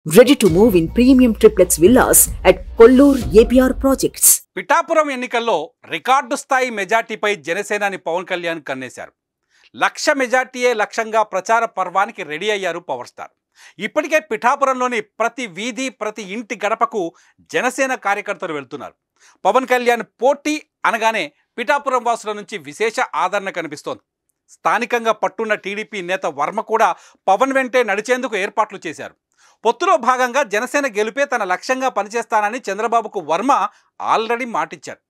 Ready to move in premium triplex villas at Kollur APR Projects. Pithapuram ఎన్నికల్లో record స్థాయి మెజార్టీపై జనసేనాని పవన్ కళ్యాణ్ కన్నేశారు. లక్ష మెజార్టీయే లక్ష్యంగా ప్రచార పర్వానికి రెడీ అయ్యారు పవర్ స్టార్. ఇప్పటికే పిఠాపురంలోని ప్రతి వీధి ప్రతి ఇంటి గడపకు జనసేన కార్యకర్తలు వెళ్తున్నారు. పవన్ కళ్యాణ్ పోటీ అనగానే పిఠాపురం వాసుల నుంచి విశేష ఆదరణ కనిపిస్తోంది. స్థానికంగా పట్టున్న టీడీపీ నేత వర్మ కూడా పవన్ వెంటే నడిచేందుకు ఏర్పాట్లు చేశారు. పొత్తులో భాగంగా జనసేన గెలుపే తన లక్ష్యంగా పనిచేస్తానని చంద్రబాబుకు వర్మ ఆల్రెడీ మాటిచ్చారు.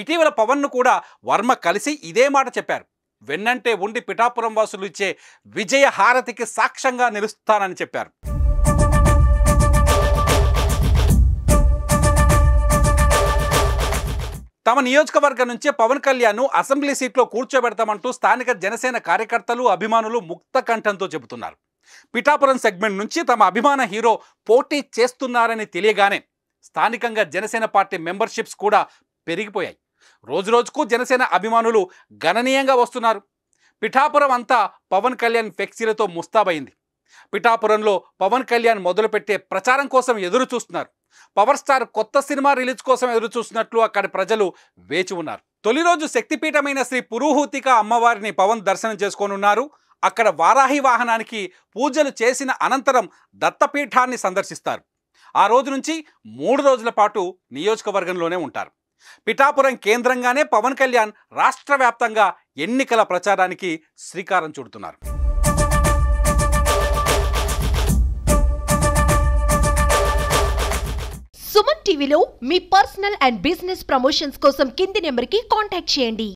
ఇటీవల పవన్ను కూడా వర్మ కలిసి ఇదే మాట చెప్పారు. వెన్నంటే ఉండి పిఠాపురం వాసులు ఇచ్చే విజయ హారతికి సాక్ష్యంగా నిలుస్తానని చెప్పారు. తమ నియోజకవర్గం నుంచే పవన్ కళ్యాణ్ను అసెంబ్లీ సీట్లో కూర్చోబెడతామంటూ స్థానిక జనసేన కార్యకర్తలు అభిమానులు ముక్త కంఠంతో చెబుతున్నారు. పిఠాపురం సెగ్మెంట్ నుంచి తమ అభిమాన హీరో పోటీ చేస్తున్నారని తెలియగానే స్థానికంగా జనసేన పార్టీ మెంబర్షిప్స్ కూడా పెరిగిపోయాయి. రోజురోజుకు జనసేన అభిమానులు గణనీయంగా వస్తున్నారు. పిఠాపురం అంతా పవన్ కళ్యాణ్ ఫ్లెక్సీలతో ముస్తాబైంది. పిఠాపురంలో పవన్ కళ్యాణ్ మొదలుపెట్టే ప్రచారం కోసం ఎదురు చూస్తున్నారు. పవర్ స్టార్ కొత్త సినిమా రిలీజ్ కోసం ఎదురు చూస్తున్నట్లు అక్కడి ప్రజలు వేచి ఉన్నారు. తొలి రోజు శక్తిపీఠమైన శ్రీ పురుహూతిక అమ్మవారిని పవన్ దర్శనం చేసుకోనున్నారు. అక్కడ వారాహి వాహనానికి పూజలు చేసిన అనంతరం దత్తపీఠాన్ని సందర్శిస్తారు. ఆ రోజు నుంచి 3 రోజుల పాటు నియోజకవర్గంలోనే ఉంటారు. పిఠాపురం కేంద్రంగానే పవన్ కళ్యాణ్ రాష్ట్ర వ్యాప్తంగా ఎన్నికల ప్రచారానికి శ్రీకారం చుడుతున్నారు. సుమన్ టీవీలో మీ పర్సనల్ అండ్ బిజినెస్ ప్రమోషన్స్ కోసం కింది నెంబర్కి కాంటాక్ట్ చేయండి.